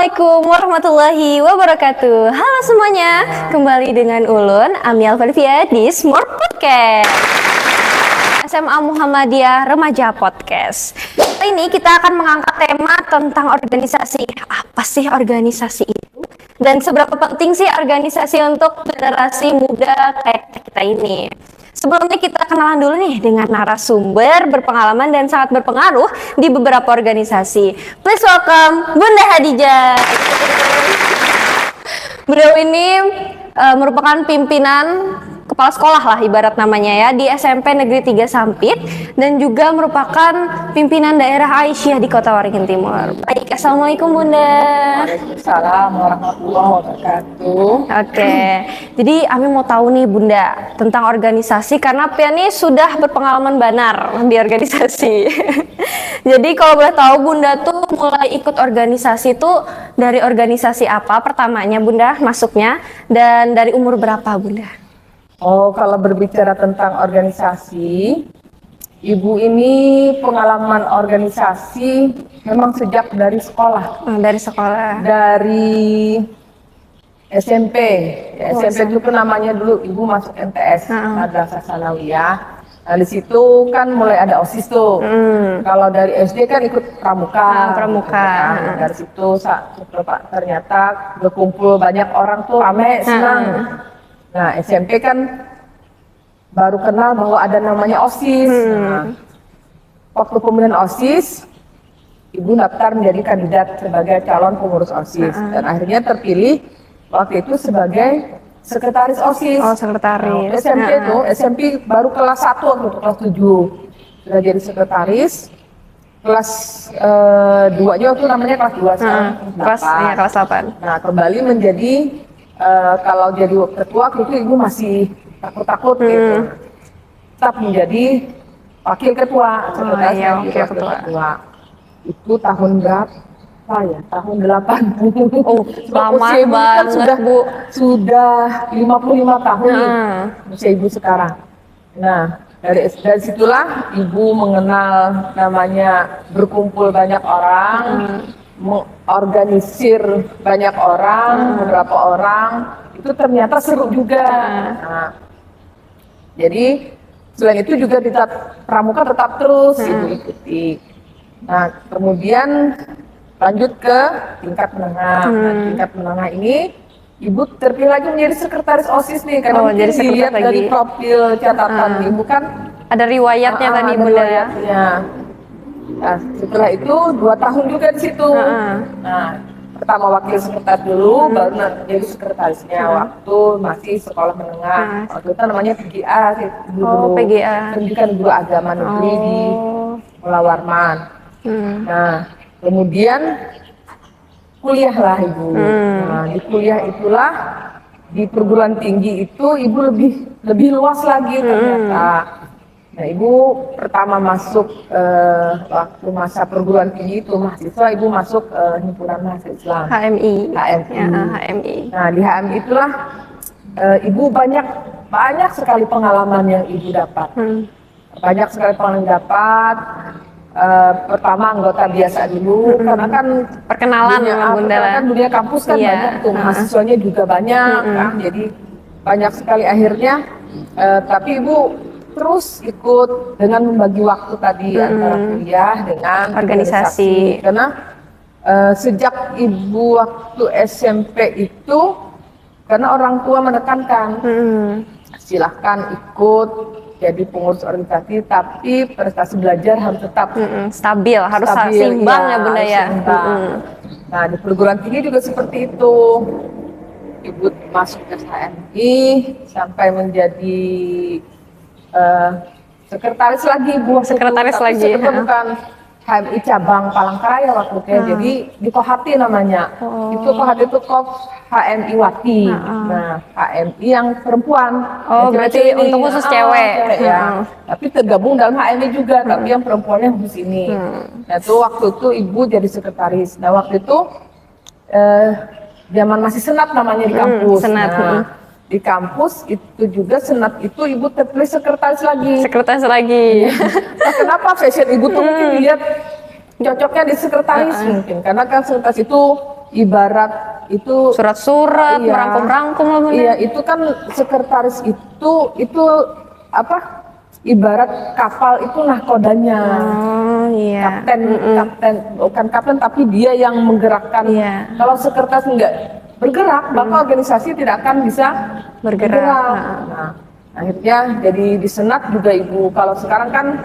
Assalamualaikum warahmatullahi wabarakatuh. Halo semuanya, kembali dengan Ulun Amial Valvia di Smart Podcast SMA Muhammadiyah Remaja Podcast. Kali ini kita akan mengangkat tema tentang organisasi. Apa sih organisasi itu? Dan seberapa penting sih organisasi untuk generasi muda kayak kita ini? Sebelumnya kita kenalan dulu nih dengan narasumber berpengalaman dan sangat berpengaruh di beberapa organisasi. Please welcome Bunda Hadijah. Beliau ini merupakan pimpinan kepala sekolah lah ibarat namanya ya di SMP Negeri 3 Sampit dan juga merupakan pimpinan daerah Aisyah di Kota Waringin Timur. Baik, Assalamualaikum Bunda. Waalaikumsalam warahmatullahi wabarakatuh. Oke, jadi Ami mau tahu nih Bunda tentang organisasi karena Pia nih sudah berpengalaman banar di organisasi. Jadi kalau boleh tahu Bunda tuh mulai ikut organisasi tuh dari organisasi apa pertamanya Bunda masuknya dan dari umur berapa Bunda? Oh, kalau berbicara tentang organisasi, Ibu ini pengalaman organisasi memang sejak dari sekolah. Dari sekolah. Dari SMP. SMP dulu namanya dulu Ibu masuk MTS, Madrasah Sanawiyah. Nah, di situ kan mulai ada OSIS tuh. Kalau dari SD kan ikut pramuka. Pramuka. Nah, dari situ ternyata berkumpul banyak orang tuh rame, senang. Nah, SMP kan baru kenal bahwa ada namanya OSIS. Nah, waktu pemilihan OSIS, Ibu daftar menjadi kandidat sebagai calon pengurus OSIS. Dan akhirnya terpilih waktu itu sebagai sekretaris OSIS. Oh, sekretaris. Nah, SMP baru kelas 1 waktu itu, kelas 7. Sudah jadi sekretaris. Kelas 2-nya waktu namanya kelas 2 sekarang. Kelas 8. Nah, kembali menjadi kalau jadi ketua itu Ibu masih takut-takut gitu. Tetap menjadi wakil ketua, wakil ketua. Itu tahun berapa ya? Tahun 80. Oh, lama banget kan sudah 55 tahun nih usia Ibu sekarang. Nah, dari situlah Ibu mengenal namanya berkumpul banyak orang, mengorganisir banyak orang, beberapa orang, itu ternyata seru juga. Nah, jadi selain itu juga di pramuka tetap terus Ibu ikuti. Nah, kemudian lanjut ke tingkat menengah. Nah, tingkat menengah ini Ibu terpilih lagi menjadi sekretaris OSIS nih, karena mungkin dilihat dari profil catatan Ibu kan ada riwayatnya tadi Bunda ya. Nah, setelah itu 2 tahun juga di situ. Nah, pertama wakil sekretaris dulu, baru jadi sekretarisnya waktu masih sekolah menengah. Waktu itu namanya PGA dulu. Oh, PGA. Pendidikan Guru Agama Negeri di Mula Warman. Nah, kemudian kuliah lah Ibu. Nah, di kuliah itulah di perguruan tinggi itu Ibu lebih luas lagi ternyata. Nah, Ibu pertama masuk waktu masa perguruan tinggi itu mahasiswa, Ibu masuk himpunan mahasiswa Islam HMI. HMI. Ya, HMI. Nah, di HMI itulah Ibu banyak sekali pengalaman yang Ibu dapat. Banyak sekali pengalaman dapat. Pertama anggota biasa dulu, karena kan perkenalan dunia kampus kan banyak tuh, mahasiswanya juga banyak kan, jadi banyak sekali akhirnya. Tapi Ibu terus ikut dengan membagi waktu tadi antara kuliah dengan organisasi. Karena sejak Ibu waktu SMP itu, karena orang tua menekankan, silahkan ikut jadi pengurus organisasi, tapi prestasi belajar harus tetap stabil, harus seimbang ya Bunda ya. Nah, di perguruan tinggi juga seperti itu. Ibu masuk SHMI sampai menjadi sekretaris lagi, sekretaris lagi. Bukan HMI cabang Palangkaraya waktu itu, jadi di Kohati namanya. Itu Kohati itu HMI Wati. Nah, HMI yang perempuan. Berarti untuk khusus cewek ya. Tapi tergabung dalam HMI juga, tapi yang perempuannya khusus ini. Nah, itu waktu itu Ibu jadi sekretaris. Nah, waktu itu zaman masih senat namanya di kampus. Senat. Di kampus itu juga senat itu Ibu terpilih sekretaris lagi. Nah, kenapa fashion Ibu tuh mungkin lihat cocoknya di sekretaris mungkin, karena kan sekretaris itu ibarat itu Surat-surat, iya, merangkum-rangkum lah Bunda. iya, itu kan sekretaris itu apa? Ibarat kapal itu nahkodanya. Oh iya. Kapten bukan kapten tapi dia yang menggerakkan. Iya. Kalau sekretaris enggak bergerak, maka organisasi tidak akan bisa Bergerak. Nah, akhirnya jadi di senat juga Ibu. Kalau sekarang kan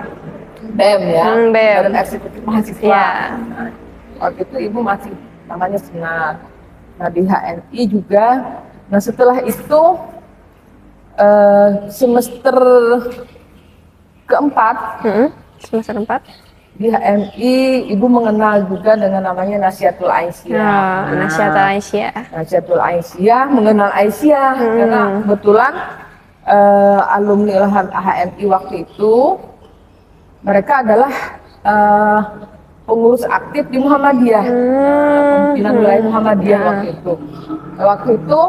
BEM ya, BEM. Badan Eksekutif Mahasiswa. Iya. Nah, waktu itu Ibu masih namanya senat. Nah di HNI juga. Nah setelah itu semester keempat, Semester 4. di HMI Ibu mengenal juga dengan namanya Nasihatul Aisyah. Nasihatul Aisyah. Nasihatul Aisyah, mengenal Aisyah karena kebetulan alumni HMI waktu itu mereka adalah pengurus aktif di Muhammadiyah, pimpinan wilayah Muhammadiyah waktu itu. Waktu itu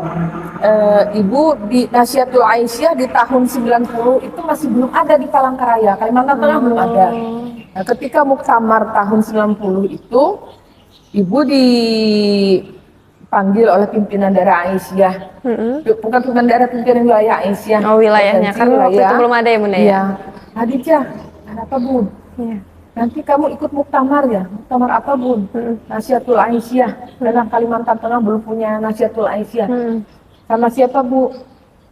Ibu di Nasihatul Aisyah di tahun 90 itu masih belum ada di Palangkaraya, Kalimantan Tengah belum ada. Nah, ketika muktamar tahun 90 itu Ibu dipanggil oleh pimpinan daerah Aisyah. Bukan pimpinan daerah, pimpinan wilayah Aisyah. Oh wilayahnya, karena waktu itu belum ada ya Bunda ya? Iya. Hadijah, kenapa Bun? Iya. Nanti kamu ikut muktamar ya? Muktamar apa Bun? Nasihatul Aisyah. Karena Kalimantan Tengah belum punya Nasihatul Aisyah. Sama siapa Bu?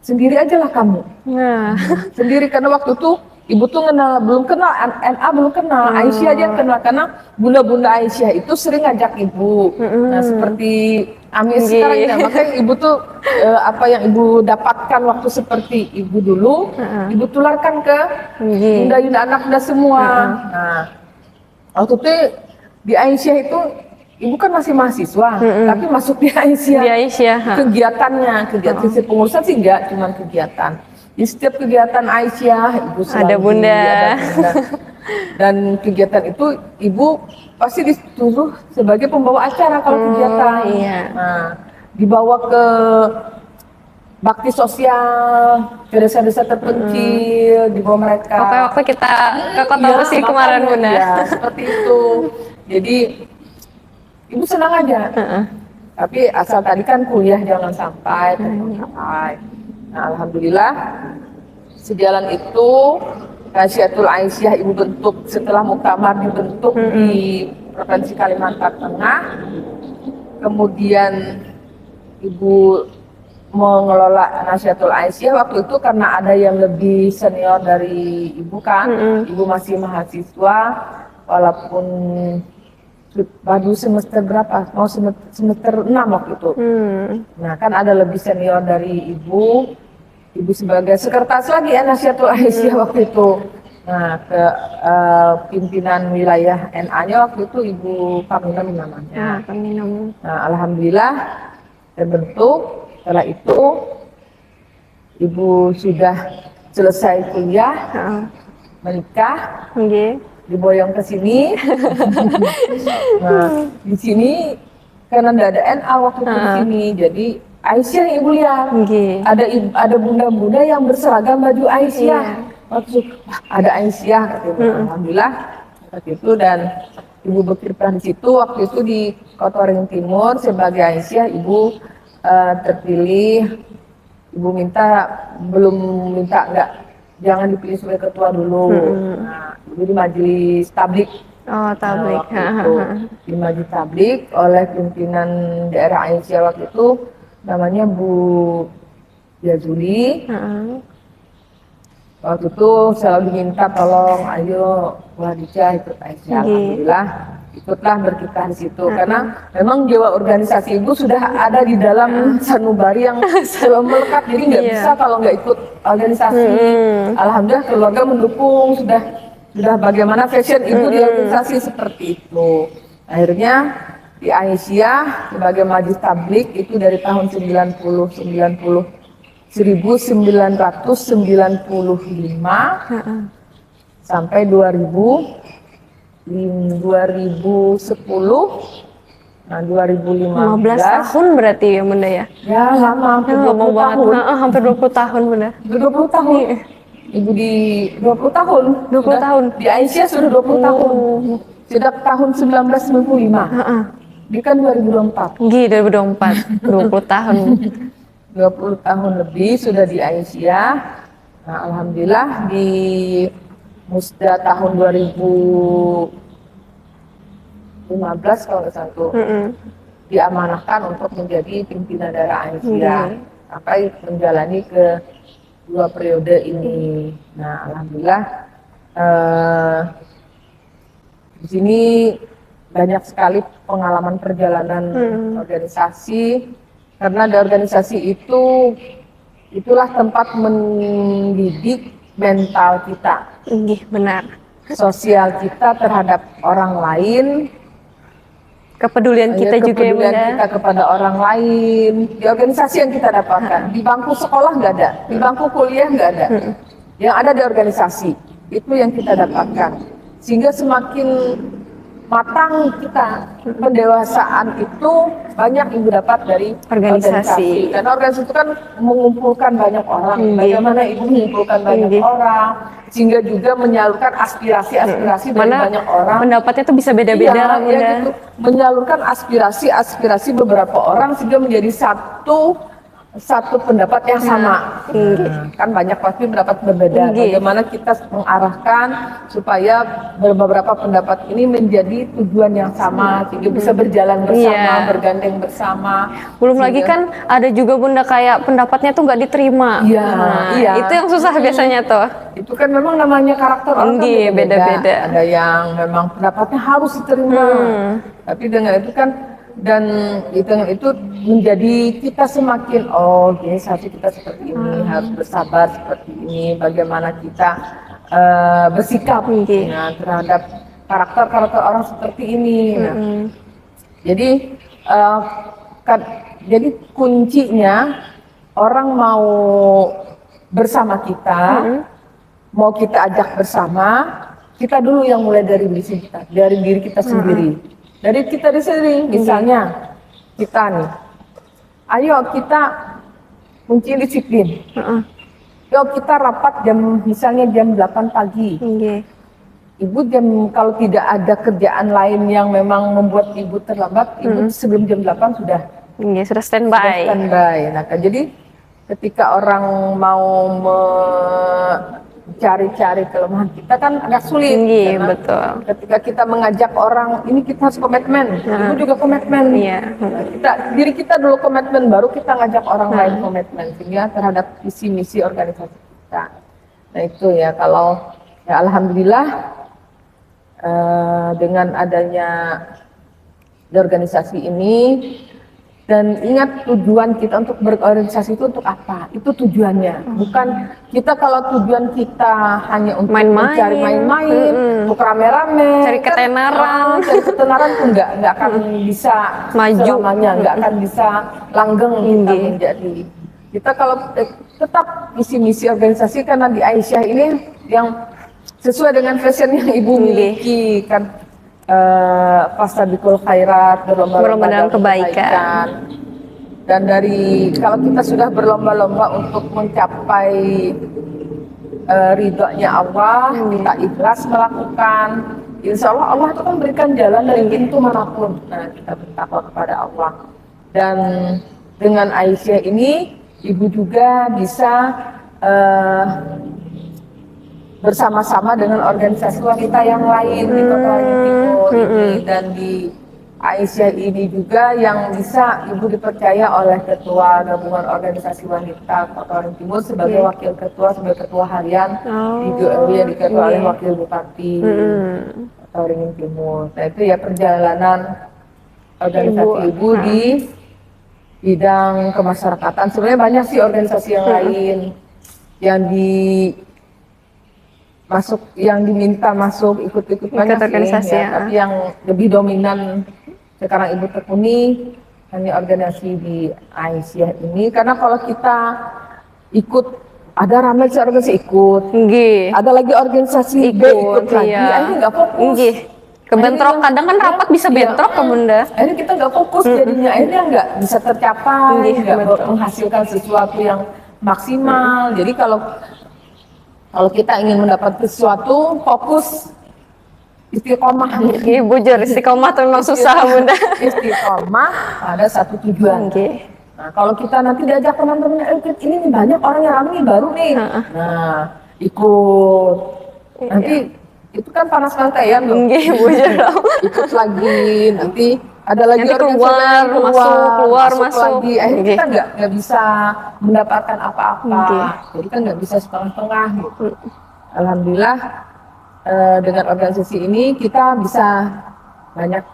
Sendiri aja lah kamu. Nah. Sendiri, karena waktu itu Ibu tuh belum kenal, NA belum kenal, Aisyah aja yang kenal. Karena bunda-bunda Aisyah itu sering ngajak Ibu. Nah seperti Ami sekarang ini, makanya Ibu tuh apa yang Ibu dapatkan waktu seperti Ibu dulu, Ibu tularkan ke bunda-bunda anak-bunda semua. Nah waktu itu di Aisyah itu Ibu kan masih mahasiswa, tapi masuk di Aisyah. Di Aisyah. Kegiatan sisi pengurusan sih enggak, cuman kegiatan. Di setiap kegiatan Aisyah, Ibu selalu Ada Bunda. ada Bunda. Dan kegiatan itu Ibu pasti dituduh sebagai pembawa acara kalau kegiatan. Iya. Nah, dibawa ke bakti sosial, ke desa-desa terpencil, dibawa mereka. Oke, waktu kita ke Kota Iya, Bersih kemarin makanya, Bunda. ya, seperti itu. Jadi Ibu senang aja. Tapi asal tadi kan kuliah jangan sampai. Nah, alhamdulillah sejalan itu Nasihatul Aisyah Ibu bentuk setelah muktamar dibentuk di Provinsi Kalimantan Tengah. Kemudian Ibu mengelola Nasihatul Aisyah waktu itu karena ada yang lebih senior dari Ibu kan. Ibu masih mahasiswa walaupun baru semester berapa? Mau semester 6 waktu itu. Nah kan ada lebih senior dari Ibu. Ibu sebagai sekretaris lagi ya Nasihatul Aisyah waktu itu. Nah ke pimpinan wilayah NA-nya waktu itu Ibu Paminem namanya. Nah alhamdulillah terbentuk. Setelah itu Ibu sudah selesai kuliah, menikah. Diboyong ke sini. Nah, di sini karena tidak ada NA waktu itu di sini, jadi Aisyah yang Ibu lihat. Ada bunda-bunda yang berseragam baju Aisyah. Waktu ada Aisyah, katanya. Alhamdulillah seperti itu, dan Ibu berkiprah di situ. Waktu itu di Kota Waringin Timur sebagai Aisyah, Ibu terpilih. Ibu belum minta jangan dipilih sebagai ketua dulu. Nah, Ibu di majelis tablik. Oh, tablik. Di majelis tablik oleh pimpinan daerah Aisyah waktu itu namanya Bu Yazuli. Waktu itu selalu diminta tolong, ayo Bu Hadijah ikut Aisyah. Alhamdulillah ikutlah berkiprah di situ karena memang jiwa organisasi Ibu sudah ada di dalam sanubari yang selalu melekat, jadi nggak bisa kalau nggak ikut organisasi. Alhamdulillah keluarga mendukung, sudah bagaimana passion Ibu di organisasi seperti itu. Akhirnya di Aisyah sebagai majelis tablik itu dari tahun 1995 sampai 2010. Nah 2015 15 tahun berarti ya Bunda ya? Ya lama, hampir 20 tahun. Hampir 20 tahun Bunda. 20 tahun. Ibu di 20 tahun. 20 tahun. Di Aisyah sudah 20 tahun. Sejak tahun 1995. Ini kan 2024. Nggih, 2024, 20 tahun. 20 tahun lebih sudah di Aisyah. Nah, alhamdulillah di Musda tahun 2015 kalau nggak salah tuh, diamanahkan untuk menjadi pimpinan daerah Aisyah sampai menjalani ke 2 periode ini. Nah, alhamdulillah di sini banyak sekali pengalaman perjalanan organisasi, karena di organisasi itulah tempat mendidik mental kita, Benar. sosial kita terhadap orang lain, Kepedulian kita juga ya, kepedulian Bunda. kita kepada orang lain. Di organisasi yang kita dapatkan, di bangku sekolah nggak ada, di bangku kuliah nggak ada, yang ada di organisasi itu yang kita dapatkan, sehingga semakin matang kita, pendewasaan itu banyak ibu dapat dari Organisasi. Karena organisasi itu kan mengumpulkan banyak orang. Bagaimana ibu mengumpulkan banyak orang, sehingga juga menyalurkan aspirasi-aspirasi dari banyak orang. Pendapatnya tuh bisa beda-beda, Bunda. Gitu. Menyalurkan aspirasi beberapa orang sehingga menjadi satu pendapat yang sama. Kan banyak pasti pendapat berbeda. Bagaimana kita mengarahkan supaya beberapa pendapat ini menjadi tujuan yang sama, sehingga bisa berjalan bersama, bergandeng bersama. Belum lagi kan ada juga Bunda kayak pendapatnya tuh nggak diterima. Itu yang susah biasanya tuh. Itu kan memang namanya karakter orang kan beda-beda. Ada yang memang pendapatnya harus diterima. Tapi dengan itu kan, dan itu menjadi kita semakin gini seharusnya kita seperti ini, harus bersabar seperti ini, bagaimana kita bersikap terhadap karakter orang seperti ini. Jadi jadi kuncinya orang mau bersama kita, mau kita ajak bersama, kita dulu yang mulai dari diri kita sendiri. Dari kita di sini, misalnya kita nih, ayo kita kunci disiplin. Yuk kita rapat misalnya jam 8 pagi. Ibu kalau tidak ada kerjaan lain yang memang membuat ibu terlambat, ibu sebelum jam 8 sudah standby. Nah, jadi ketika orang mau cari-cari kelemahan kita kan agak sulit. Betul. Ketika kita mengajak orang, ini kita harus komitmen, ibu juga komitmen. Diri kita dulu komitmen, baru kita ngajak orang lain komitmen, sehingga terhadap visi misi organisasi kita. Nah itu ya, kalau ya alhamdulillah dengan adanya organisasi ini. Dan ingat tujuan kita untuk berorganisasi itu untuk apa? Itu tujuannya. Bukan kita, kalau tujuan kita hanya untuk mencari main-main, untuk rame-rame, cari ketenaran. Cari ketenaran tuh nggak akan bisa maju selamanya, nggak akan bisa langgeng kita menjadi. Kita kalau tetap misi-misi organisasi, karena di Aisyah ini yang sesuai dengan fashion yang ibu miliki kan. Fastabiqul khairat, berlomba-lomba dalam kebaikan. Dan kalau kita sudah berlomba-lomba untuk mencapai ridhonya Allah, kita ikhlas melakukan, insya Allah Allah itu kan berikan jalan dari pintu manapun. Nah, kita bertakwa kepada Allah. Dan dengan Aisyah ini, ibu juga bisa bersama-sama dengan organisasi wanita yang lain di Kota Waringin Timur ini, dan di Aisyah ini juga yang bisa ibu dipercaya oleh Ketua Gabungan Organisasi Wanita Kota Waringin Timur sebagai wakil ketua, sebagai ketua harian di GOW yang diketuai oleh Wakil Bupati Kota Waringin Timur. Nah itu ya perjalanan organisasi ibu di bidang kemasyarakatan. Sebenarnya banyak sih organisasi yang lain yang diminta masuk ikut banyak organisasi sih, tapi yang lebih dominan sekarang ibu tekuni hanya organisasi di Aisyah ini, karena kalau kita ikut ada ramai organisasi ikut, ada lagi organisasi ikut lagi, akhirnya nggak fokus. Kebentrok, kadang kan rapat bisa bentrok ke Bunda. Akhirnya kita nggak fokus, jadinya akhirnya nggak bisa tercapai, nggak menghasilkan sesuatu yang maksimal. Jadi kalau kita ingin mendapat sesuatu, fokus istiqomah. Oke, bujur istiqomah tuh memang susah Bunda. Istiqomah pada satu tujuan. Oke. Nah, kalau kita nanti diajak teman-teman, ini nih banyak orang yang ramai baru nih. Nah, ikut. Nanti itu kan panas ya, Oke, bujur. ikut lagi. Nanti ada lagi Nanti orang keluar, masuk lagi. Akhirnya kita nggak bisa mendapatkan apa-apa. Jadi kan nggak bisa setengah-setengah. Gitu. Alhamdulillah dengan organisasi ini kita bisa banyak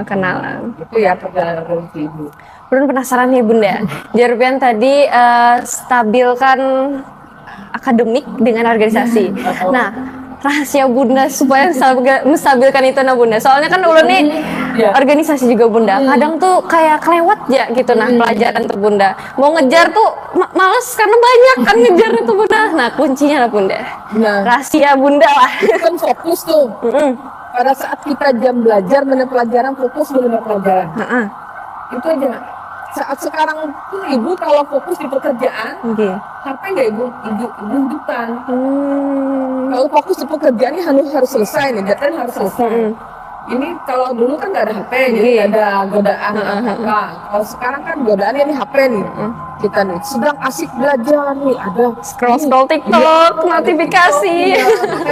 kenalan. Itu ya perjalanan organisasi Ibu. Bunda penasaran nih Bunda. Jarpian tadi stabilkan akademik dengan organisasi. Nah, rahasia Bunda supaya menstabilkan itu nah Bunda. Soalnya kan ulun nih organisasi juga Bunda. Kadang tuh kayak kelewat ya gitu nah pelajaran tuh Bunda. Mau ngejar tuh males karena banyak kan ngejar itu Bunda. Nah, kuncinya lah Bunda. Nah, rahasia Bunda lah. Itu kan fokus tuh. Pada saat kita jam belajar benar pelajaran, fokus benar pelajaran. Itu aja. Saat sekarang tuh Ibu kalau fokus di pekerjaan, HP nggak Ibu hidupkan. Kalau fokus di pekerjaan ini harus selesai nih, deadline harus selesai. Ini kalau dulu kan nggak ada HP, jadi ada godaan apa. Kalau sekarang kan godaannya ini HP nih. Kita nih sedang asik belajar nih, ada scroll TikTok, notifikasi.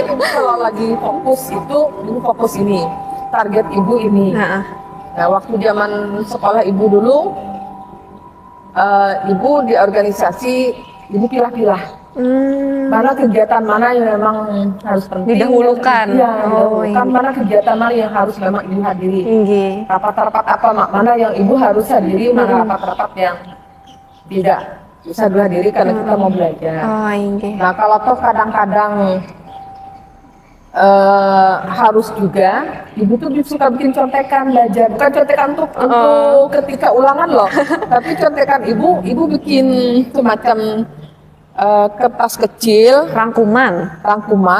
Ibu kalau lagi fokus itu, Ibu fokus ini, target Ibu ini. Nah, waktu zaman sekolah Ibu dulu, Ibu di organisasi, Ibu pilah-pilah. Mana kegiatan mana yang memang harus penting didahulukan. Mana kegiatan mana yang harus memang Ibu hadiri. Rapat-rapat apa mana yang Ibu harus hadiri, mana rapat-rapat yang tidak bisa dihadiri karena kita mau belajar. Nah, kalau toh kadang-kadang harus juga Ibu tuh suka bikin contekan belajar, bukan contekan untuk ketika ulangan loh, tapi contekan Ibu bikin semacam kertas kecil rangkuman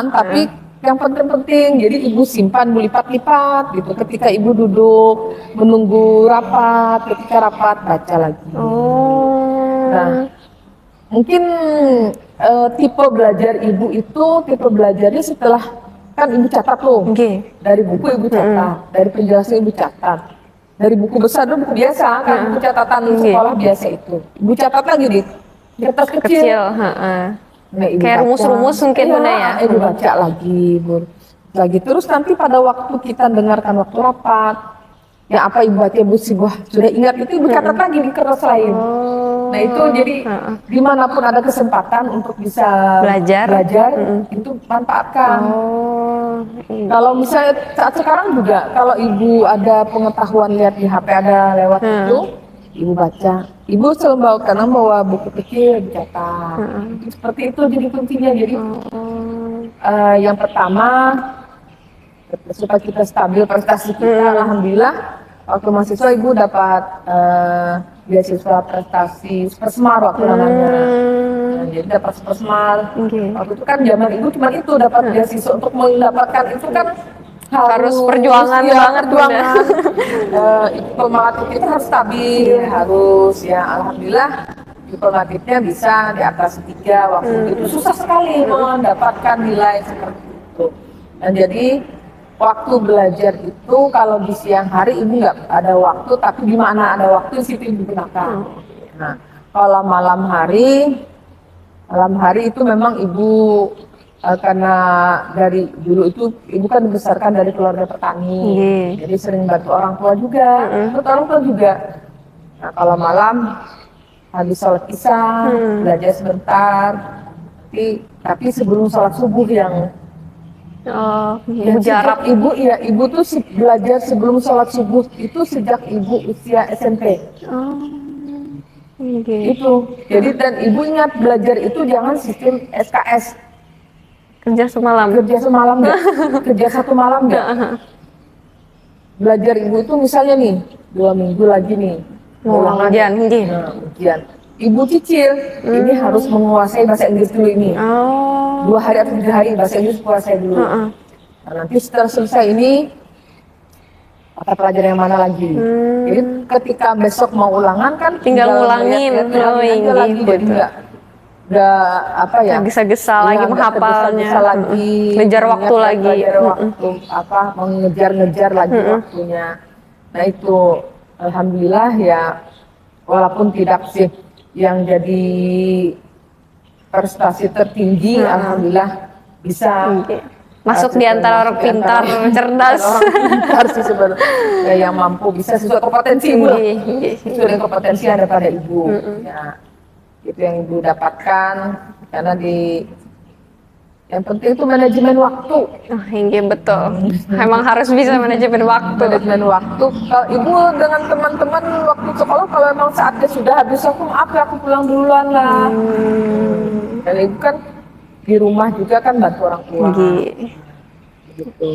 tapi yang penting-penting, jadi Ibu simpan, Ibu lipat-lipat gitu. Ketika Ibu duduk menunggu rapat, ketika rapat baca lagi. Nah, mungkin tipe belajar Ibu itu tipe belajarnya setelah kan Ibu catat loh. Dari buku Ibu catat, dari penjelasan Ibu catat. Dari buku besar dulu buku biasa kan, buku catatan sekolah biasa itu. Ibu catat lagi di kertas kecil. Nah, kayak rumus-rumus mungkin Bunda ya. Ibu baca lagi, terus nanti pada waktu kita dengarkan waktu rapat, ya apa Ibu baca Ibu sudah ingat itu Ibu catat lagi di kertas lain. Nah itu jadi dimanapun ada kesempatan untuk bisa belajar itu manfaatkan. Kalau misalnya saat sekarang juga kalau Ibu ada pengetahuan lihat di HP ada lewat itu, Ibu baca. Ibu selalu bawa buku kecil dicatat. Seperti itu jadi kuncinya. Jadi yang pertama supaya kita stabil prestasi kita, alhamdulillah waktu mahasiswa Ibu dapat beasiswa prestasi Supersmart waktu namanya. Jadi dapat Supersmart. Waktu itu kan zaman Ibu cuma itu dapat beasiswa, untuk mendapatkan itu kan harus perjuangan banget diplomatik itu harus stabil, harus ya alhamdulillah diplomatiknya bisa di atas 3 waktu itu susah sekali mendapatkan nilai seperti itu. Dan jadi waktu belajar itu kalau di siang hari Ibu nggak ada waktu, tapi di mana ada waktu situ Ibu gunakan. Nah, kalau malam hari itu memang Ibu karena dari dulu itu Ibu kan dibesarkan dari keluarga petani, jadi sering bantu orang tua juga, Nah, kalau malam habis sholat isya belajar sebentar, tapi sebelum sholat subuh yang jarak Ibu tuh belajar sebelum sholat subuh itu sejak Ibu usia SMP. Itu jadi dan Ibu ingat belajar itu jangan sistem SKS. Kerja semalam enggak? Kerja satu malam enggak? Belajar Ibu itu misalnya nih 2 minggu lagi nih ujian. Ibu cicil ini harus menguasai bahasa Inggris dulu ini. 2 hari atau 3 hari bahasa Inggris kuasai dulu. Nah, nanti setelah selesai ini mata pelajaran yang mana lagi. Jadi ketika besok mau ulangan kan tinggal ngulangin. lagi jadi nggak apa ya, Gesa-gesa iya, lagi nggak menghafalnya, tergesa-gesa lagi, ngejar waktu mengingat lagi. ngejar waktu apa, mengejar-ngejar lagi waktunya. Nah itu alhamdulillah ya, walaupun tidak sih yang jadi prestasi tertinggi, alhamdulillah bisa Masuk di antara orang pintar, cerdas. orang pintar sih sebenarnya, yang mampu bisa sesuai kompetensi ibu lah. Sesuai dengan kompetensi yang ada pada ibu. Ya, itu yang ibu dapatkan karena yang penting itu manajemen waktu. Iya betul. Emang harus bisa manajemen waktu. Manajemen waktu. Kalau ibu dengan teman-teman waktu sekolah, kalau memang saatnya sudah habis, aku maaf ya, aku pulang duluan lah. Dan ibu kan di rumah juga kan bantu orang tua. Gitu.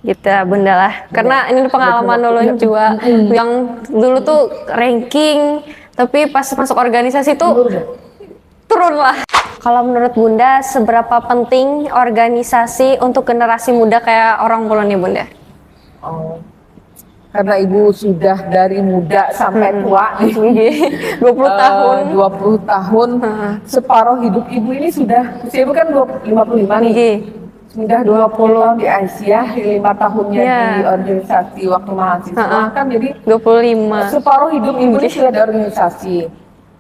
Gitu bunda lah. Karena ini pengalaman Ulun juga yang dulu tuh ranking, tapi pas masuk organisasi tuh turun lah. Kalau menurut bunda, seberapa penting organisasi untuk generasi muda kayak orang Kulon nih bunda? Oh, karena ibu sudah dari muda sampai tua nih, 20 tahun. 20 tahun, separuh hidup ibu ini sudah, usia ibu kan 55 nih. Sudah 20 tahun di Asia, 5 tahunnya di organisasi waktu mahasiswa, kan jadi 25. Separuh hidup ibu ini sudah di organisasi.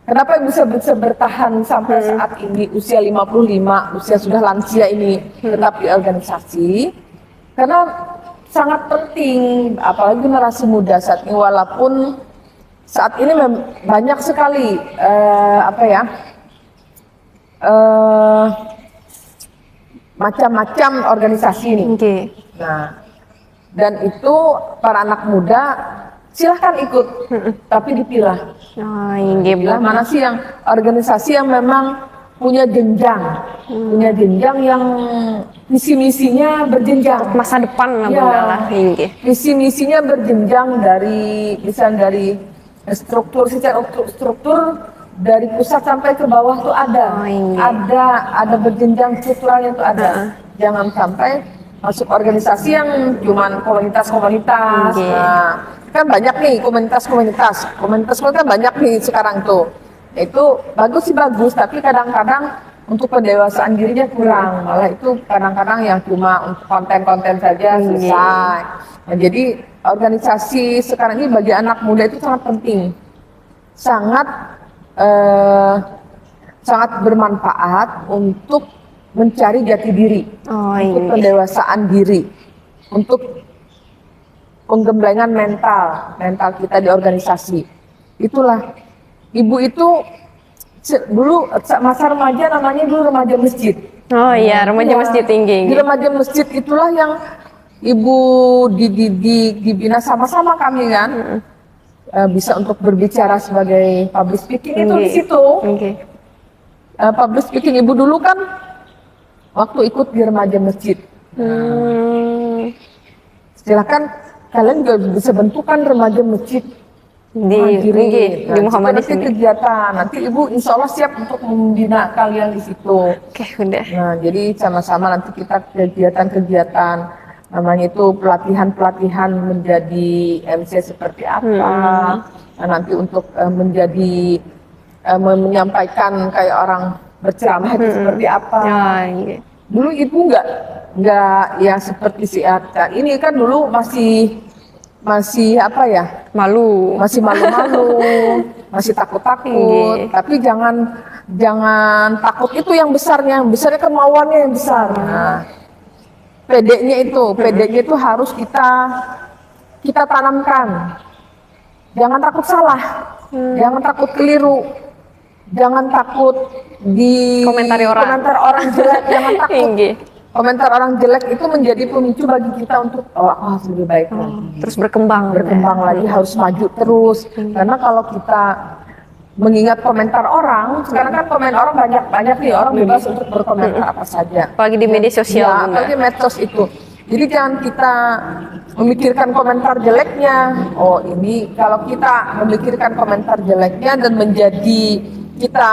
Kenapa ibu bisa bertahan sampai saat ini, usia 55, usia sudah lansia ini tetap di organisasi? Karena sangat penting, apalagi generasi muda saat ini, walaupun saat ini banyak sekali macam-macam organisasi ini. Nah, dan itu para anak muda silahkan ikut, tapi dipilah. Dipilah mana sih yang organisasi yang memang punya jenjang, yang visi-misinya berjenjang. Masa depan lah bunda lah. Visi-misinya berjenjang dari struktur, secara struktur dari pusat sampai ke bawah tuh ada berjenjang strukturalnya tuh ada. Jangan sampai masuk organisasi yang cuman komunitas-komunitas. Nah, kan banyak nih komunitas banyak nih sekarang tuh. Itu bagus sih bagus, tapi kadang-kadang untuk pendewasaan dirinya kurang. Malah itu kadang-kadang yang cuma untuk konten-konten saja selesai. Nah, jadi organisasi sekarang ini bagi anak muda itu sangat penting, sangat bermanfaat untuk mencari jati diri, untuk pendewasaan diri, untuk penggemblengan mental kita di organisasi. Itulah ibu itu dulu masa remaja, namanya dulu remaja masjid. Remaja masjid tinggi. Di remaja masjid itulah yang ibu dididik, dibina sama-sama kami kan. Bisa untuk berbicara sebagai public speaking itu di situ. Public speaking ibu dulu kan waktu ikut di remaja masjid. Silakan kalian juga bisa bentukan remaja masjid di Muhammadiyah sini. Kegiatan nanti ibu insya Allah siap untuk membina kalian di situ. Udah. Nah, jadi sama-sama nanti kita kegiatan namanya itu pelatihan menjadi MC seperti apa. Nah, nanti untuk menjadi menyampaikan kayak orang berceramah itu seperti apa. Dulu ibu nggak ya seperti si Atta. Ini kan dulu masih apa ya? Masih malu-malu, masih takut-takut. Tapi jangan takut itu yang besarnya kemauannya yang besar. Nah, PD-nya itu harus kita tanamkan. Jangan takut salah, jangan takut keliru, jangan takut komentar orang jelek, jangan takut. Komentar orang jelek itu menjadi pemicu bagi kita untuk aku harus lebih baik lagi. Terus berkembang lagi, harus maju terus. Karena kalau kita mengingat komentar orang, sekarang kan komen orang banyak nih, orang bebas untuk berkomentar apa saja. Apalagi di media sosial. Apalagi medsos itu. Jadi jangan kita memikirkan komentar jeleknya. Oh ini kalau kita memikirkan komentar jeleknya dan menjadi kita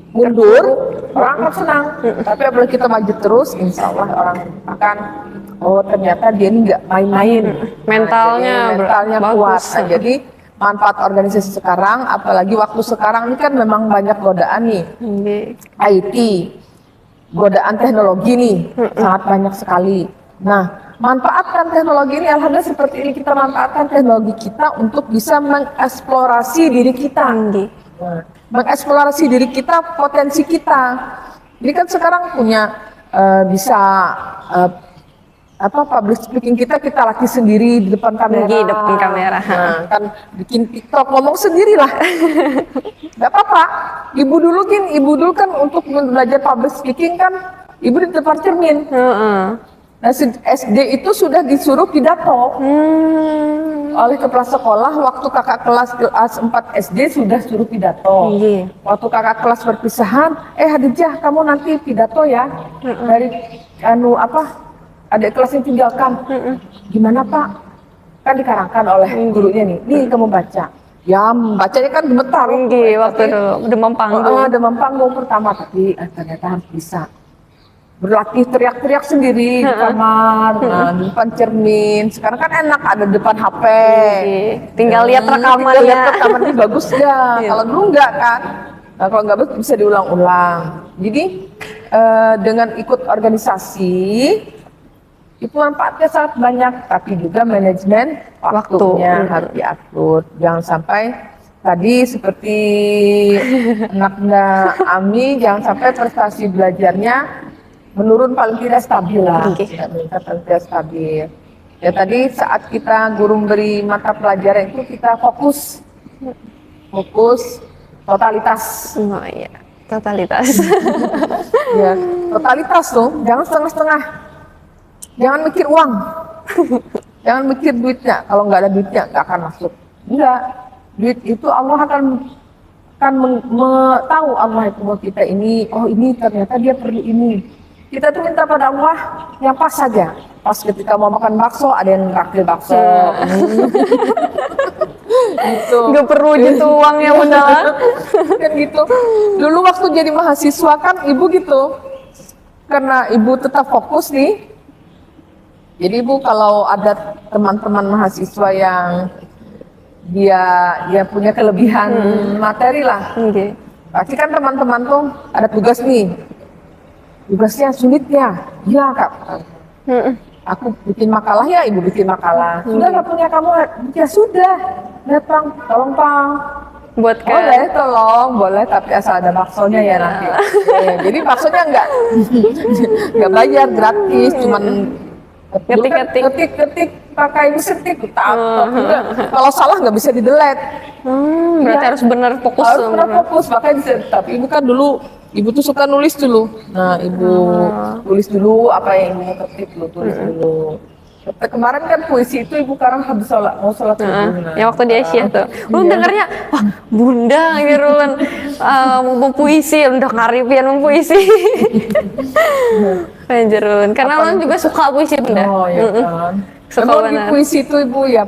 mundur, orang akan senang. Tapi apabila kita maju terus, insya Allah orang akan ternyata dia ini nggak main-main. Mentalnya kuat. Nah, jadi manfaat organisasi sekarang, apalagi waktu sekarang ini kan memang banyak godaan nih, IT, godaan teknologi nih, sangat banyak sekali. Nah, manfaatkan teknologi ini, alhamdulillah seperti ini kita manfaatkan teknologi kita untuk bisa mengeksplorasi diri kita. Nah, mengeksplorasi diri kita, potensi kita. Jadi kan sekarang punya bisa public speaking kita latih sendiri di depan kamera. Di depan kamera. Nah, kan bikin TikTok ngomong sendiri lah. Gak apa-apa. Ibu dulu kan untuk belajar public speaking kan ibu di depan cermin. Nah, SD itu sudah disuruh pidato oleh kepala sekolah. Waktu kakak kelas 4 SD sudah suruh pidato. Waktu kakak kelas perpisahan, Hadijah kamu nanti pidato ya dari adik kelas yang tinggalkan. Gimana Pak? Kan dikarangkan oleh gurunya nih kamu baca. Ya, bacanya kan gemetar. Waktu dulu demam panggung. Demam panggung pertama, tapi ternyata harus bisa. Berlatih teriak-teriak sendiri di kamar, di depan cermin. Sekarang kan enak ada depan HP. Tinggal lihat rekamannya. Lihat rekamannya bagus ya. Kalau dulu enggak kan. Nah, kalau enggak bagus bisa diulang-ulang. Jadi dengan ikut organisasi itu manfaatnya sangat banyak, tapi juga manajemen waktunya harus diatur. Jangan sampai tadi seperti anaknya Ami, jangan sampai prestasi belajarnya menurun, paling tidak stabil lah. Paling tidak stabil. Ya tadi saat kita guru beri mata pelajaran itu kita fokus totalitas. Totalitas. Ya, totalitas tuh, jangan setengah-setengah. Jangan mikir uang. Jangan mikir duitnya. Kalau nggak ada duitnya nggak akan masuk. Enggak. Duit itu Allah akan tahu Allah itu mau kita ini. Oh ini ternyata dia perlu ini. Kita tuh minta pada Allah yang pas saja. Pas ketika mau makan bakso ada yang raktir bakso. Gitu. Nggak perlu gitu uangnya benar. Kan gitu. Dulu waktu jadi mahasiswa kan ibu gitu. Karena ibu tetap fokus nih. Jadi ibu kalau ada teman-teman mahasiswa yang dia punya kelebihan materi lah, pasti kan teman-teman tuh ada tugas nih, tugasnya sulit ya, Kak. Aku bikin makalah ya, ibu bikin makalah. Sudah nggak punya kamu? Ya sudah, datang, tolong Pang. Buatkan. Boleh, tapi asal ada baksonya ya nanti. Jadi baksonya nggak bayar, gratis, cuman ketik pakai mesin ketik. Kalau salah nggak bisa di-delete. Berarti harus benar fokus. Harus benar fokus, makanya tapi ibu kan dulu ibu tuh suka nulis dulu. Nah, ibu tulis dulu apa yang ibu ketik dulu, tulis dulu. Kemarin kan puisi itu ibu sekarang habis mau sholat subuh. Yang waktu di Asia tuh, dengarnya, wah bunda gitu kan, mau puisi, udah ngaripian mau puisi. Panjerun, karena orang juga suka puisi bunda. Oh ya kan. Suka di puisi itu ibu ya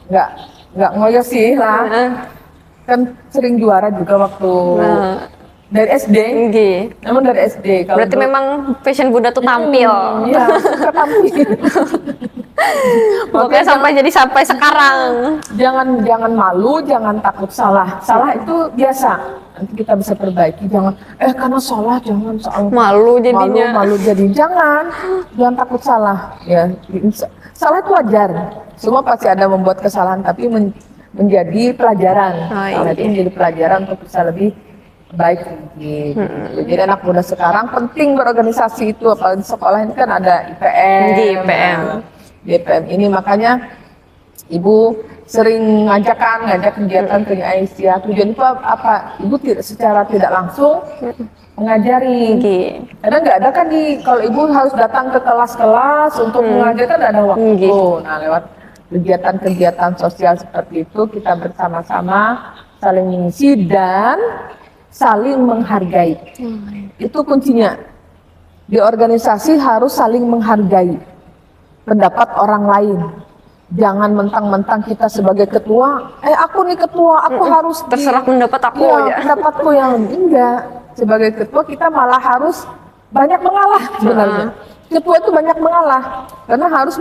nggak ngoyo sih lah. Kan sering juara juga waktu dari SD. Emang dari SD. Berarti memang passion bunda tuh tampil. Iya, suka tampil. Pokoknya sampai sekarang. Jangan malu, jangan takut salah. Salah itu biasa. Nanti kita bisa perbaiki. Jangan karena salah jangan malu jadinya. Malu jadi jangan takut salah. Ya, salah itu wajar. Semua pasti ada membuat kesalahan, tapi menjadi pelajaran. Salah itu menjadi pelajaran untuk bisa lebih baik gitu. Jadi anak muda sekarang penting berorganisasi itu, apalagi sekolah ini kan ada IPM. IPM ini makanya ibu sering ngajak kegiatan ke Aisyah. Tujuan itu apa? Ibu secara tidak langsung mengajari. Karena nggak ada kan kalau ibu harus datang ke kelas-kelas untuk mengajar kan ada waktu. Nah, lewat kegiatan-kegiatan sosial seperti itu kita bersama-sama saling mengisi dan saling menghargai. Itu kuncinya. Di organisasi harus saling menghargai pendapat orang lain. Jangan mentang-mentang kita sebagai ketua, aku nih ketua, aku harus terserah pendapat aku ya. Pendapatku yang enggak. Sebagai ketua kita malah harus banyak mengalah sebenarnya. Ketua itu banyak mengalah karena harus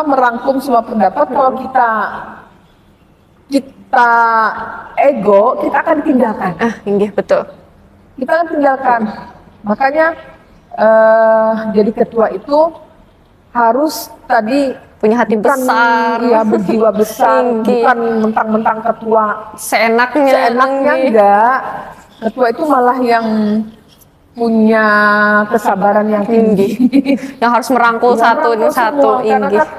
merangkum semua pendapat. Kalau kita kita ego, kita akan tinggalkan. Nggih, betul. Kita akan tinggalkan. Makanya jadi ketua itu harus tadi Punya hati besar. ya berjiwa besar, bukan mentang-mentang ketua Seenaknya enggak. Ketua itu malah yang punya kesabaran yang tinggi. yang harus merangkul satu demi satu. Karena kan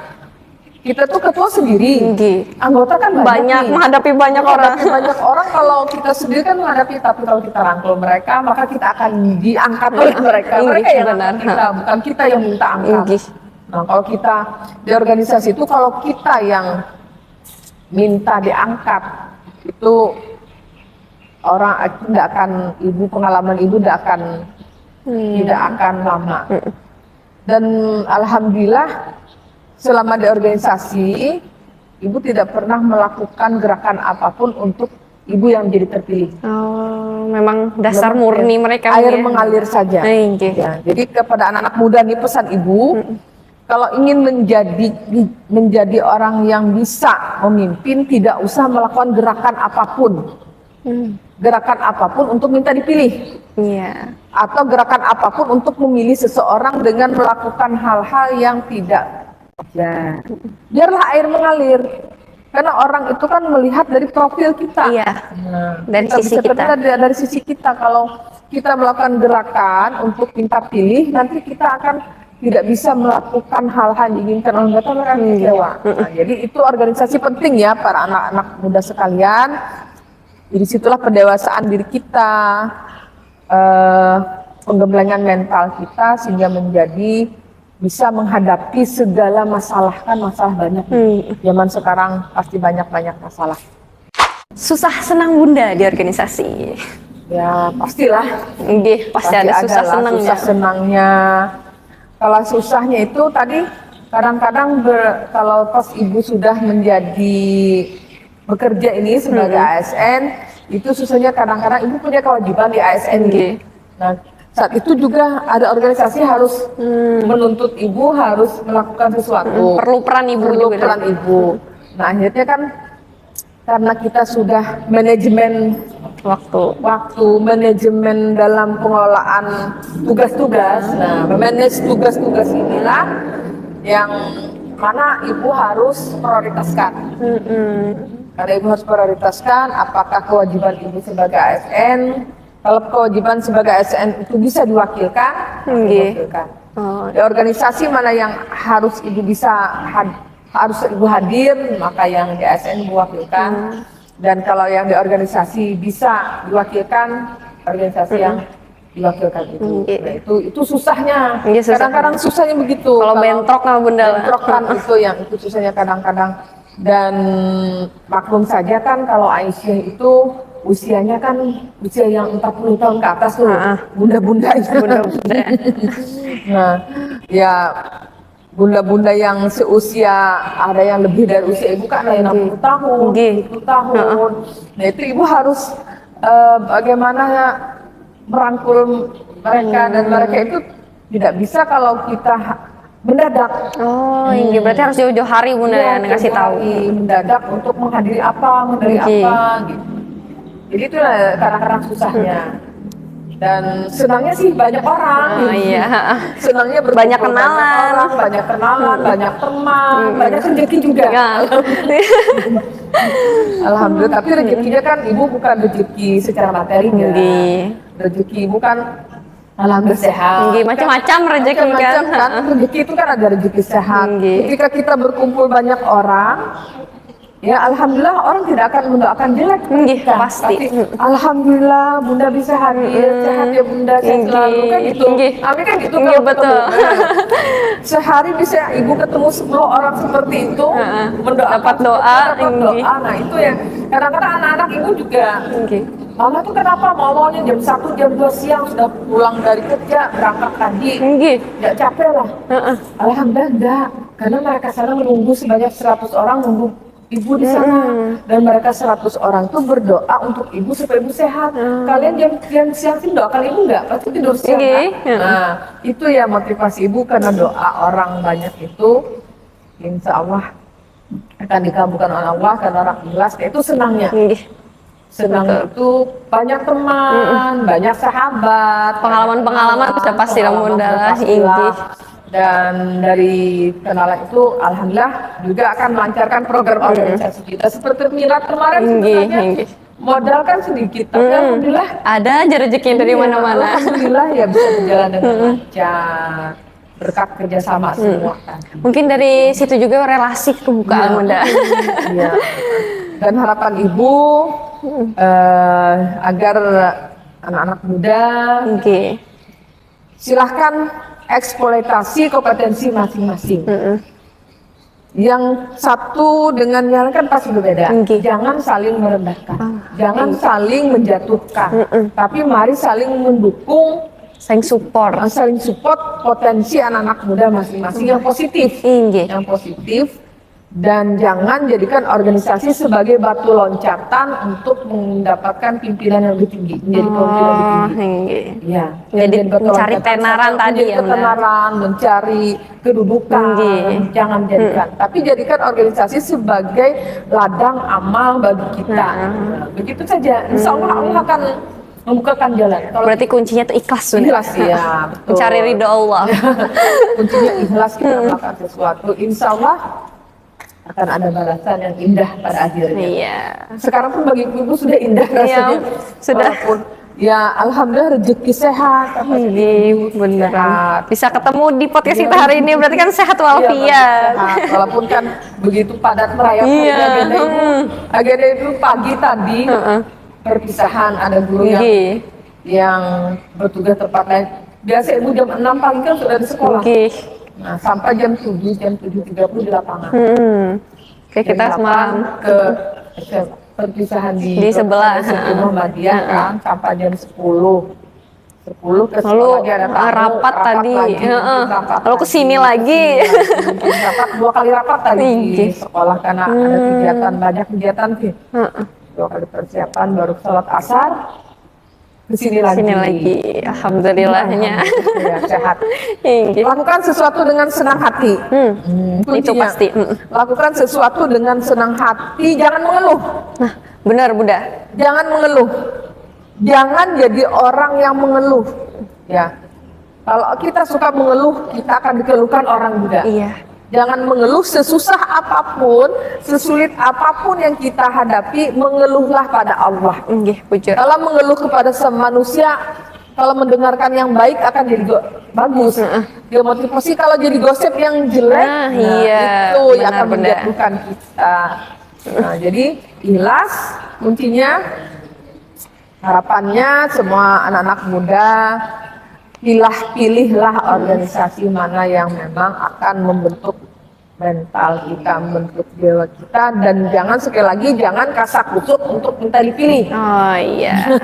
kita tuh ketua sendiri, anggota kan banyak menghadapi banyak orang. Banyak orang kalau kita sendiri kan menghadapi, tapi kalau kita rangkul mereka, maka kita akan diangkat oleh mereka. Mereka yang angkat kita, bukan kita yang minta angkat. Nah, kalau kita di organisasi itu, kalau kita yang minta diangkat, itu orang tidak akan, pengalaman ibu tidak akan lama. Dan alhamdulillah selama di organisasi, ibu tidak pernah melakukan gerakan apapun untuk ibu yang menjadi terpilih. Oh, memang dasar murni mereka. Air mengalir saja. Ya, jadi kepada anak-anak muda nih pesan ibu, kalau ingin menjadi orang yang bisa memimpin, tidak usah melakukan gerakan apapun. Gerakan apapun untuk minta dipilih. Atau gerakan apapun untuk memilih seseorang dengan melakukan hal-hal yang tidak. Ya, biarlah air mengalir, karena orang itu kan melihat dari profil kita. Dari sisi kita. Dari sisi kita, kalau kita melakukan gerakan untuk minta pilih, nanti kita akan tidak bisa melakukan hal-hal yang diinginkan oleh mereka, mereka kecewa. Nah, jadi itu organisasi penting ya para anak-anak muda sekalian. Jadi situlah pendewasaan diri kita, penggemblengan mental kita sehingga menjadi bisa menghadapi segala masalah, kan masalah banyak. Zaman sekarang pasti banyak masalah. Susah senang Bunda di organisasi. Ya pastilah. Pasti ada susah senangnya. Susah senangnya. Kalau susahnya itu tadi kadang-kadang kalau pas ibu sudah menjadi bekerja ini sebagai ASN, itu susahnya kadang-kadang ibu punya kewajiban di ASN. Nah, saat itu juga ada organisasi harus menuntut ibu harus melakukan sesuatu. Perlu peran ibu. Nah, akhirnya kan karena kita sudah manajemen waktu, manajemen dalam pengelolaan tugas-tugas. Nah, memanage tugas-tugas inilah yang mana ibu harus prioritaskan. Karena ibu harus prioritaskan apakah kewajiban ibu sebagai ASN. Kalau kewajiban sebagai ASN itu bisa diwakilkan, diwakilkan. Di organisasi mana yang harus ibu harus ibu hadir, maka yang di ASN ibu wakilkan. Dan kalau yang di organisasi bisa diwakilkan, organisasi yang diwakilkan itu. Nah, itu susahnya. Kadang-kadang susahnya begitu. Kalau bentrok sama Bunda. Bentrok kan itu susahnya kadang-kadang. Dan maklum saja kan kalau Aisyah itu usianya kan usia yang 40 tahun ke atas tuh, bunda-bunda itu. Nah, ya bunda-bunda yang seusia, ada yang lebih dari usia ibu kan, ada yang 60 tahun, 70 tahun. Nah, itu ibu harus bagaimana merangkul mereka, dan mereka itu tidak bisa kalau kita mendadak. Berarti harus jauh-jauh hari Bunda yang ngasih tahu. Mendadak untuk menghadiri apa, gitu. Jadi itu kadang-kadang susahnya. Dan senangnya sih banyak orang. Senangnya banyak kenalan, banyak teman, banyak rezeki juga. Alhamdulillah, tapi rezekinya kan ibu bukan rezeki secara materinya. Rezeki ibu kan alhamdulillah sehat. Macam-macam rezeki kan. Rezeki itu kan ada rezeki sehat. Ketika kita berkumpul banyak orang, ya alhamdulillah orang tidak akan mendoakan jelek. Pasti. Tapi, alhamdulillah Bunda bisa hadir, sehat ya Bunda, sehat selalu kan gitu. Amin kan gitu. Betul. Sehari bisa ibu ketemu 10 orang seperti itu, mendoakan doa. Nah itu ya kadang-kadang anak-anak ibu juga. Mama tuh kenapa maunya jam 1, jam 2 siang sudah pulang dari kerja, berangkat pagi. Nggak capek lah. Alhamdulillah enggak, karena mereka sana menunggu sebanyak 100 orang nunggu ibu di sana, dan mereka 100 orang tuh berdoa untuk ibu supaya ibu sehat. Kalian jam siang sih doakan ibu nggak? Pasti tidur siang. Nah, itu ya motivasi ibu, karena doa orang banyak itu, insya Allah akan dikabulkan oleh Allah karena orang ikhlas. Itu senangnya. Senang itu banyak teman, banyak sahabat, Pengalaman-pengalaman sudah pasti Bunda. Dan dari kenalan itu alhamdulillah juga akan melancarkan program organisasi kita seperti Mirat kemarin sebenarnya modal kan sedikit tapi alhamdulillah ada aja rezeki dari mana-mana. Alhamdulillah ya bisa berjalan dengan lancar berkat kerjasama semua kan. Mungkin dari situ juga relasi kebukaan Bunda. Iya. Dan harapan Ibu agar anak-anak muda silahkan eksploitasi kompetensi masing-masing. Yang satu dengan yang lain kan pasti berbeda. Jangan saling merendahkan, jangan saling menjatuhkan, tapi mari saling mendukung, saling support potensi anak-anak muda masing-masing yang positif, yang positif. Dan jangan jadikan organisasi sebagai batu loncatan untuk mendapatkan pimpinan yang lebih tinggi, menjadi pemimpin yang lebih tinggi. Ya, jadi mencari tenaran tadi ya, tenaran, mencari kedudukan, jangan jadikan. Tapi jadikan organisasi sebagai ladang amal bagi kita. Begitu saja, insya Allah Allah akan membukakan jalan. Berarti kuncinya itu ikhlas. Ikhlas ya, betul. Mencari ridho Allah. Kuncinya ikhlas kita melakukan sesuatu, insya Allah akan ada balasan yang indah pada akhirnya. Iya. Sekarang pun bagi ibu sudah indah rasanya. Sudah. Walaupun, ya alhamdulillah rezeki sehat. Beneran. Bisa ketemu di podcast kita hari ini berarti kan sehat walafiat. Walaupun kan begitu padat merayap agenda itu pagi tadi perpisahan ada guru yang bertugas tepat lain. Biasa ibu jam 6 pagi kan sudah di sekolah. Nah, sampai jam 7.30 di lapangan. Oke, kita semalam ke perpisahan di sebelah Muhammadiyah kan sampai jam 10 ke sekolah ada rapat tadi. Lalu ke sini lagi. Rapat 2 kali rapat tadi di sekolah karena ada kegiatan, banyak kegiatan sih. 2 kali persiapan baru sholat asar. Sini lagi. Alhamdulillahnya. Ya, sehat. Lakukan sesuatu dengan senang hati. Itu pasti. Lakukan sesuatu dengan senang hati, jangan mengeluh. Nah, benar Bunda. Jangan mengeluh. Jangan jadi orang yang mengeluh. Ya. Kalau kita suka mengeluh, kita akan dikeluhkan orang juga. Iya. Jangan mengeluh, sesusah apapun, sesulit apapun yang kita hadapi, mengeluhlah pada Allah. Kalau mengeluh kepada manusia, kalau mendengarkan yang baik akan jadi bagus. Dia motivasi, kalau jadi gosip yang jelek, itu yang akan menjatuhkan kita. Nah, jadi ikhlas kuncinya. Harapannya semua anak-anak muda pilihlah organisasi mana yang memang akan membentuk mental kita, membentuk jiwa kita, dan jangan sekali lagi jangan kasak kusuk untuk minta dipilih. Oh iya.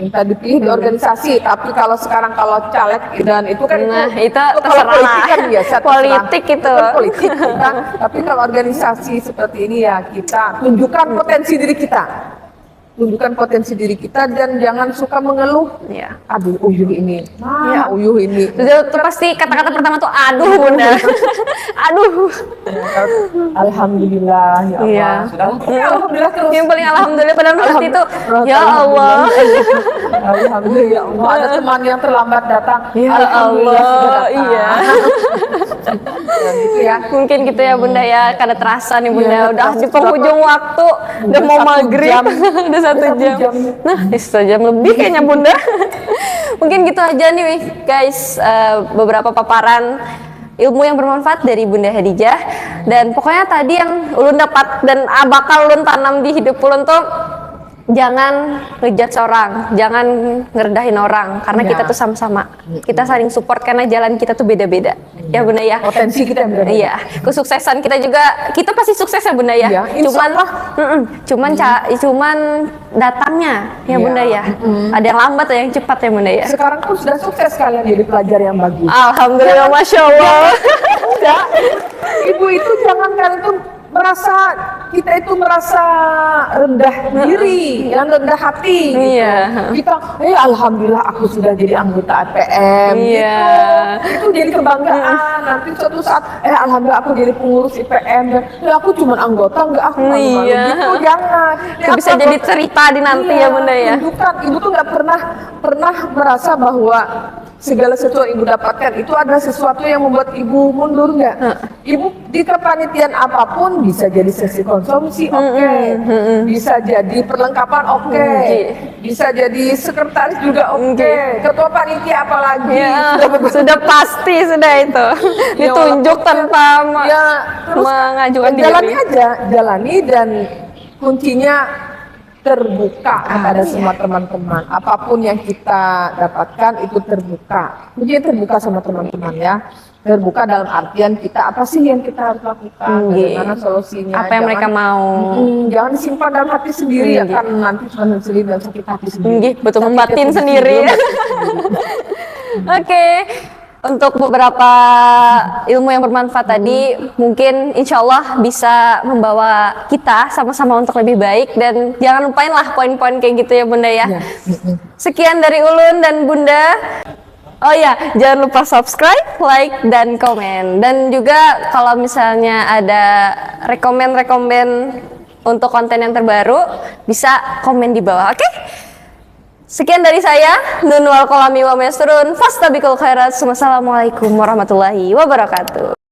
Minta dipilih di organisasi, tapi kalau sekarang kalau caleg dan itu kan itu kalau politik kan biasa politik itu. Politik kita, tapi kalau organisasi seperti ini ya kita tunjukkan potensi diri kita. Tunjukkan potensi diri kita dan jangan suka mengeluh. Ya. Aduh, uyuh ini. Uyuh ini. Itu pasti kata-kata pertama tuh aduh Bunda. Aduh. Alhamdulillah ya Allah. Iya. Alhamdulillah terus. Yang paling alhamdulillah pada hati itu ya Allah. Alhamdulillah ya Allah. Ada teman yang terlambat datang. Ya Allah. Iya. Gitu ya. Mungkin gitu ya Bunda ya, karena terasa nih Bunda udah di penghujung waktu, udah mau maghrib. Udah 1 jam. Nah, 1 jam lebih kayaknya Bunda. Mungkin gitu aja nih guys, beberapa paparan ilmu yang bermanfaat dari Bunda Hadijah. Dan pokoknya tadi yang ulun dapat dan bakal ulun tanam di hidup ulun tuh, jangan ngejudge orang, jangan ngerendahin orang, karena kita tuh sama-sama, kita saling support karena jalan kita tuh beda-beda. Ya Bunda ya. Potensi kita yang beda-beda. Iya. Kesuksesan kita juga, kita pasti sukses ya Bunda ya. Cuman datangnya ya Bunda ya. Ada yang lambat, ada yang cepat ya Bunda ya. Sekarang pun sudah sukses kalian jadi pelajar yang bagus. Alhamdulillah, masya Allah. Enggak. Ibu itu jangan kalian tuh merasa kita itu merasa rendah diri, yang rendah hati gitu. Iya. Kita alhamdulillah aku sudah jadi anggota IPM Iya. gitu. Itu jadi kebanggaan. Nanti suatu saat alhamdulillah aku jadi pengurus IPM dan aku cuma anggota, enggak aku malu-malu Iya. gitu. Jangan. Itu bisa jadi cerita di nanti ya Bunda ya. Tunjukkan, ibu tuh nggak pernah merasa bahwa segala sesuatu yang ibu dapatkan itu adalah sesuatu yang membuat ibu mundur, nggak? Ibu di kepanitiaan apapun bisa jadi sesi konsumsi, oke. Bisa jadi perlengkapan, oke. Bisa jadi sekretaris juga, oke. Ketua panitia apalagi. Ya, sudah pasti sudah itu ditunjuk tanpa terus mengajukan diri. Jalani dan kuncinya terbuka kepada semua teman-teman. Apapun yang kita dapatkan itu terbuka. Kuncinya terbuka sama teman-teman ya. Terbuka dalam artian kita apa sih yang kita harus lakukan, bagaimana solusinya. Apa yang mereka mau. Jangan disimpan dalam hati sendiri ya, kan nanti cuma sendiri dan sakit hati sendiri. Betul, membatin sendiri. Oke. Untuk beberapa ilmu yang bermanfaat tadi, mungkin insya Allah bisa membawa kita sama-sama untuk lebih baik. Dan jangan lupain lah poin-poin kayak gitu ya Bunda ya. Sekian dari Ulun dan Bunda. Oh ya, jangan lupa subscribe, like, dan komen. Dan juga kalau misalnya ada rekomen untuk konten yang terbaru, bisa komen di bawah, oke? Sekian dari saya, Nun wal kolami wa mesrun, fastabikul khairat. Wassalamualaikum warahmatullahi wabarakatuh.